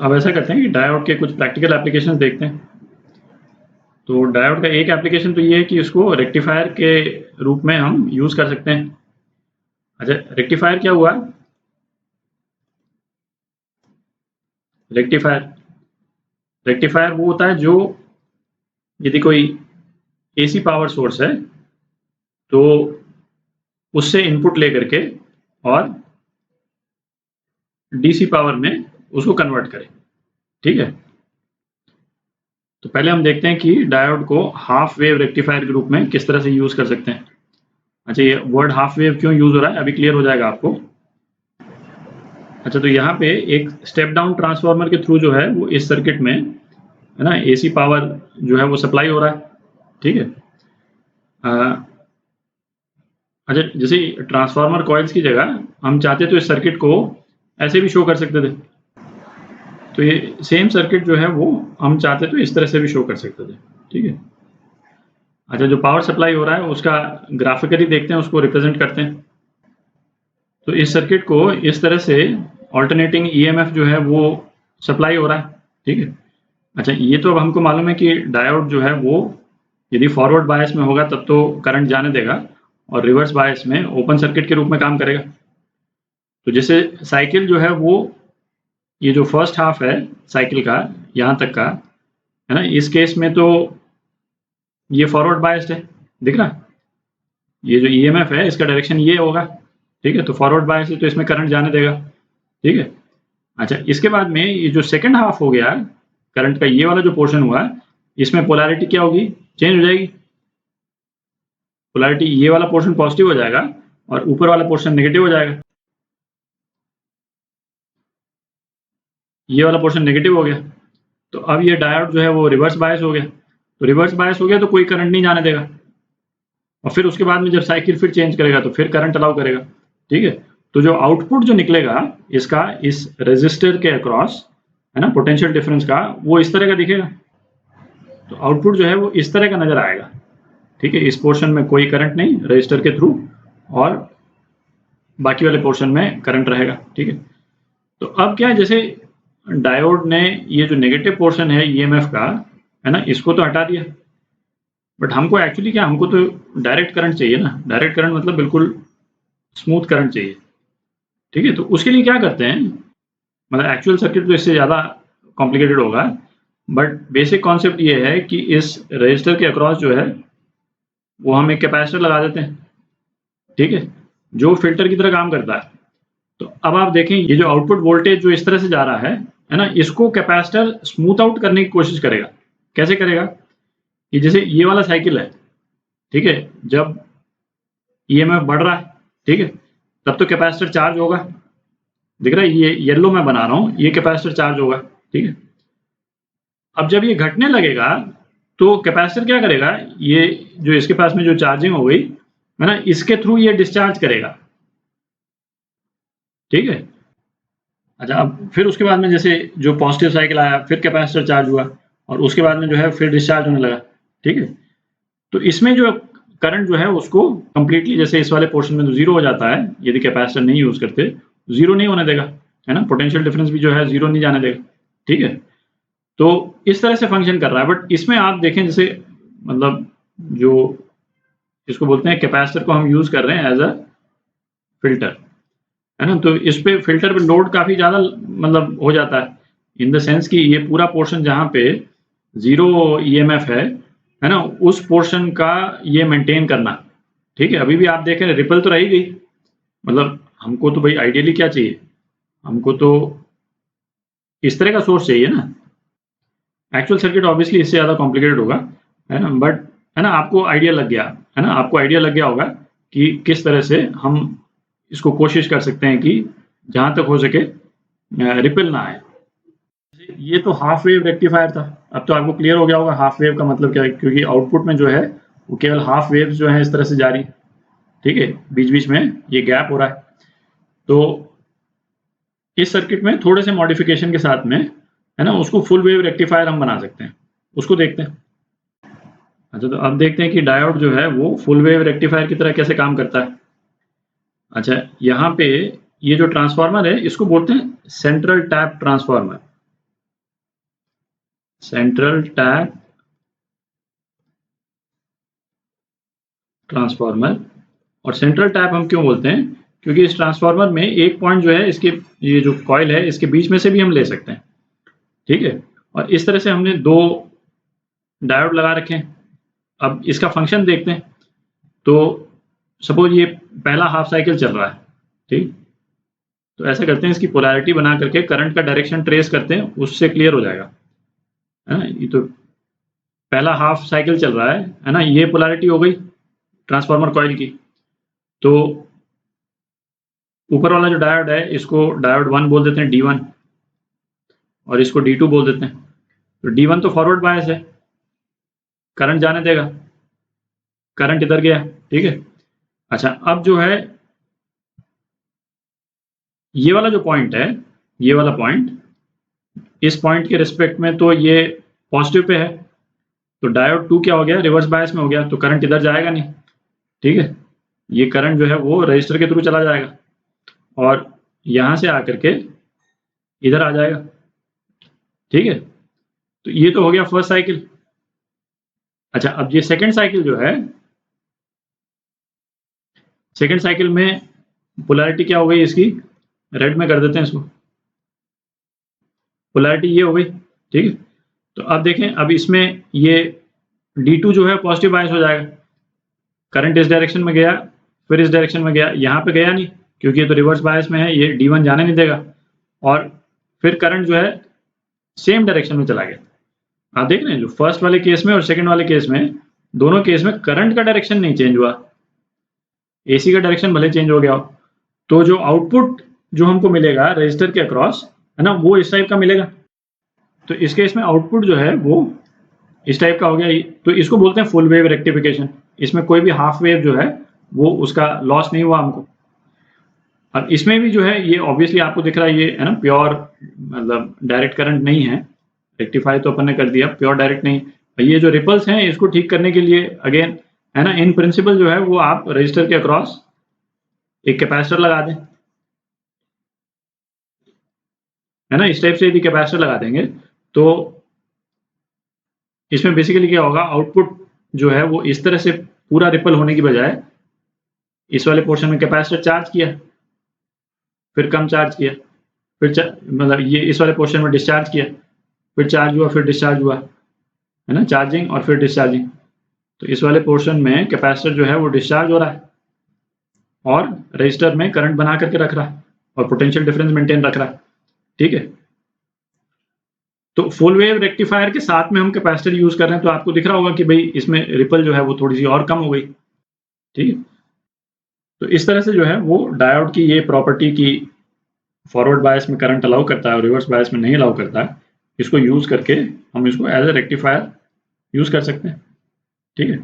अब ऐसा करते हैं कि डायोड के कुछ प्रैक्टिकल एप्लीकेशंस देखते हैं। तो डायोड का एक एप्लीकेशन तो ये है कि इसको रेक्टिफायर के रूप में हम यूज़ कर सकते हैं। अच्छा, रेक्टिफायर क्या हुआ? रेक्टिफायर वो होता है जो यदि कोई एसी पावर सोर्स है तो उससे इनपुट लेकर के और डीसी पावर में उसको कन्वर्ट करें। ठीक है, तो पहले हम देखते हैं कि डायोड को हाफ वेव रेक्टिफायर के रूप में किस तरह से यूज़ कर सकते हैं। अच्छा, ये वर्ड हाफ वेव क्यों यूज़ हो रहा है अभी क्लियर हो जाएगा आपको। अच्छा, तो यहाँ पे एक स्टेप डाउन ट्रांसफार्मर के थ्रू जो है वो इस सर्किट में है ना एसी पावर जो है वो सप्लाई हो रहा है। ठीक है, अच्छा, जैसे ट्रांसफार्मर कॉइल्स की जगह हम चाहते तो इस सर्किट को ऐसे भी शो कर सकते थे। तो ये सेम सर्किट जो है वो हम चाहते तो इस तरह से भी शो कर सकते थे। ठीक है, अच्छा, जो पावर सप्लाई हो रहा है उसका ग्राफिकली देखते हैं, उसको रिप्रेजेंट करते हैं। तो इस सर्किट को इस तरह से ऑल्टरनेटिंग ईएमएफ जो है वो सप्लाई हो रहा है। ठीक है, अच्छा, ये तो अब हमको मालूम है कि डायोड जो है वो यदि फॉरवर्ड बायस में होगा तब तो करंट जाने देगा और रिवर्स बायस में ओपन सर्किट के रूप में काम करेगा। तो जैसे साइकिल जो है वो ये जो फर्स्ट हाफ है साइकिल का यहाँ तक का है ना, इस केस में तो ये फॉरवर्ड बायस्ड है, दिख रहा? ये जो ईएमएफ है इसका डायरेक्शन ये होगा। ठीक है, तो फॉरवर्ड बायस है तो इसमें करंट जाने देगा। ठीक है, अच्छा, इसके बाद में ये जो सेकंड हाफ हो गया करंट का, ये वाला जो पोर्शन हुआ इसमें पोलैरिटी क्या होगी? चेंज हो जाएगी। पोलैरिटी, ये वाला पोर्शन पॉजिटिव हो जाएगा और ऊपर वाला पोर्शन नेगेटिव हो जाएगा। ये वाला पोर्शन नेगेटिव हो गया, तो अब ये डायोड जो है वो रिवर्स बायस हो गया। तो रिवर्स बायस हो गया तो कोई करंट नहीं जाने देगा और फिर उसके बाद में जब साइकिल फिर चेंज करेगा तो फिर करंट अलाउ करेगा। ठीक है, तो जो आउटपुट जो निकलेगा इसका इस रेजिस्टर के अक्रॉस है ना पोटेंशियल डिफरेंस का, वो इस तरह का दिखेगा। तो आउटपुट जो है वो इस तरह का नजर आएगा। ठीक है, इस पोर्शन में कोई करंट नहीं रेजिस्टर के थ्रू और बाकी वाले पोर्शन में करंट रहेगा। ठीक है, तो अब क्या है, जैसे डायोड ने ये जो नेगेटिव पोर्शन है ईएमएफ का है ना इसको तो हटा दिया, बट हमको एक्चुअली क्या, हमको तो डायरेक्ट करंट चाहिए ना। डायरेक्ट करंट मतलब बिल्कुल स्मूथ करंट चाहिए। ठीक है, तो उसके लिए क्या करते हैं, मतलब एक्चुअल सर्किट तो इससे ज़्यादा कॉम्प्लिकेटेड होगा, बट बेसिक कॉन्सेप्ट ये है कि इस रजिस्टर के अक्रॉस जो है वो हम एक कैपेसिटर लगा देते हैं। ठीक है, जो फिल्टर की तरह काम करता है। तो अब आप देखें ये जो आउटपुट वोल्टेज जो इस तरह से जा रहा है ना, इसको कैपेसिटर स्मूथ आउट करने की कोशिश करेगा। कैसे करेगा कि जैसे ये वाला साइकिल है, ठीक है, जब ईएमएफ बढ़ रहा है, ठीक है, तब तो कैपेसिटर चार्ज होगा, दिख रहा है, ये येलो मैं बना रहा हूँ, ये कैपेसिटर चार्ज होगा। ठीक है, अब जब ये घटने लगेगा तो कैपेसिटर क्या करेगा, ये जो इसके पास में जो चार्जिंग हो गई है ना, इसके थ्रू ये डिस्चार्ज करेगा। ठीक है, अच्छा, अब फिर उसके बाद में जैसे जो पॉजिटिव साइकिल आया फिर कैपेसिटर चार्ज हुआ और उसके बाद में जो है फिर डिस्चार्ज होने लगा। ठीक है, तो इसमें जो करंट जो है उसको कंप्लीटली, जैसे इस वाले पोर्शन में तो जीरो हो जाता है यदि कैपेसिटर नहीं यूज करते, जीरो नहीं होने देगा है ना, पोटेंशियल डिफरेंस भी जो है जीरो नहीं जाने देगा। ठीक है, तो इस तरह से फंक्शन कर रहा है। बट इसमें आप देखें जैसे मतलब जो इसको बोलते हैं कैपेसिटर को हम यूज कर रहे हैं एज अ फिल्टर है ना, तो इस पे फिल्टर पे लोड काफी ज्यादा मतलब हो जाता है, इन द सेंस कि ये पूरा पोर्शन जहाँ पे जीरो ईएमएफ है ना, उस पोर्शन का ये मेंटेन करना। ठीक है, अभी भी आप देखें रिपल तो रही गई, मतलब हमको तो भाई आइडियली क्या चाहिए, हमको तो इस तरह का सोर्स चाहिए ना। एक्चुअल सर्किट ऑब्वियसली इससे ज़्यादा कॉम्प्लिकेटेड होगा है ना, बट है ना आपको आइडिया लग गया है ना, आपको आइडिया लग गया होगा कि किस तरह से हम इसको कोशिश कर सकते हैं कि जहाँ तक हो सके रिपल ना आए। ये तो हाफ वेव रेक्टिफायर था, अब तो आपको क्लियर हो गया होगा हाफ वेव का मतलब क्या है, क्योंकि आउटपुट में जो है वो केवल हाफ वेव्स जो है इस तरह से जा रही। ठीक है, बीच बीच में ये गैप हो रहा है। तो इस सर्किट में थोड़े से मॉडिफिकेशन के साथ में है ना उसको फुल वेव रेक्टिफायर हम बना सकते हैं, उसको देखते हैं। अच्छा, तो अब देखते हैं कि डायोड जो है वो फुल वेव रेक्टिफायर की तरह कैसे काम करता है। अच्छा, यहाँ पे ये जो ट्रांसफार्मर है इसको बोलते हैं central tap transformer. Central tap transformer. और सेंट्रल टैप हम क्यों बोलते हैं, क्योंकि इस ट्रांसफार्मर में एक पॉइंट जो है इसके, ये जो कॉइल है इसके बीच में से भी हम ले सकते हैं, ठीक है। और इस तरह से हमने दो डायोड लगा रखे हैं। अब इसका फंक्शन देखते हैं। तो सपोज ये पहला हाफ साइकिल चल रहा है, ठीक। तो ऐसा करते हैं, इसकी पोलैरिटी बना करके करंट का डायरेक्शन ट्रेस करते हैं, उससे क्लियर हो जाएगा, है ना। ये तो पहला हाफ साइकिल चल रहा है ना। ये पोलैरिटी हो गई ट्रांसफार्मर कॉइल की। तो ऊपर वाला जो डायोड है इसको डायोड 1 बोल देते हैं, D1, और इसको D2 बोल देते हैं। तो D1 तो फॉरवर्ड बायस है, करंट जाने देगा, करंट इधर गया, ठीक है। अच्छा, अब जो है ये वाला जो पॉइंट है, ये वाला पॉइंट, इस पॉइंट के रिस्पेक्ट में तो ये पॉजिटिव पे है, तो डायोड 2 क्या हो गया, रिवर्स बायस में हो गया, तो करंट इधर जाएगा नहीं, ठीक है। ये करंट जो है वो रजिस्टर के थ्रू चला जाएगा और यहां से आकर के इधर आ जाएगा, ठीक है। तो ये तो हो गया फर्स्ट साइकिल। अच्छा, अब ये सेकंड साइकिल जो है, सेकंड साइकिल में पोलैरिटी क्या हो गई इसकी, रेड में कर देते हैं इसको, पोलैरिटी ये हो गई, ठीक है। तो अब देखें, अब इसमें ये D2 जो है पॉजिटिव बायस हो जाएगा, करंट इस डायरेक्शन में गया, फिर इस डायरेक्शन में गया, यहाँ पे गया नहीं क्योंकि ये तो रिवर्स बायस में है, ये D1 जाने नहीं देगा, और फिर करंट जो है सेम डायरेक्शन में चला गया। आप देख रहे हैं, जो फर्स्ट वाले केस में और सेकंड वाले केस में, दोनों केस में करंट का डायरेक्शन नहीं चेंज हुआ, AC का डायरेक्शन भले चेंज हो गया हो। तो जो आउटपुट जो हमको मिलेगा रजिस्टर के अक्रॉस, है ना, वो इस टाइप का मिलेगा। तो इस केस में आउटपुट जो है वो इस टाइप का हो गया। तो इसको बोलते हैं फुल वेव रेक्टिफिकेशन। इसमें कोई भी हाफ वेव जो है वो उसका लॉस नहीं हुआ हमको। अब इसमें भी जो है ये ऑब्वियसली आपको दिख रहा है, ये है ना प्योर, मतलब डायरेक्ट करंट नहीं है, रेक्टिफाई तो अपन ने कर दिया, प्योर डायरेक्ट नहीं। ये जो रिपल्स हैं इसको ठीक करने के लिए अगेन, है ना, इन प्रिंसिपल जो है वो आप रजिस्टर के अक्रॉस एक कैपेसिटर लगा दें, है ना। इस टाइप से यदि कैपेसिटर लगा देंगे तो इसमें बेसिकली क्या होगा, आउटपुट जो है वो इस तरह से पूरा रिपल होने की बजाय इस वाले पोर्शन में कैपेसिटर चार्ज किया, फिर कम चार्ज किया, फिर मतलब ये इस वाले पोर्शन में डिस्चार्ज किया, फिर चार्ज हुआ, फिर डिस्चार्ज हुआ, है ना, चार्जिंग और फिर डिस्चार्जिंग। तो इस वाले पोर्शन में कैपेसिटर जो है वो डिस्चार्ज हो रहा है और रजिस्टर में करंट बना करके रख रहा है और पोटेंशियल डिफरेंस मेंटेन रख रहा है, ठीक है। तो फुल वेव रेक्टिफायर के साथ में हम कैपेसिटर यूज कर रहे हैं, तो आपको दिख रहा होगा कि भाई इसमें रिपल जो है वो थोड़ी सी और कम हो गई, ठीक है। तो इस तरह से जो है वो डायोड की ये प्रॉपर्टी की फॉरवर्ड बायस में करंट अलाउ करता है और रिवर्स बायस में नहीं अलाउ करता है, इसको यूज करके हम इसको एज ए रेक्टिफायर यूज कर सकते हैं, ठीक है।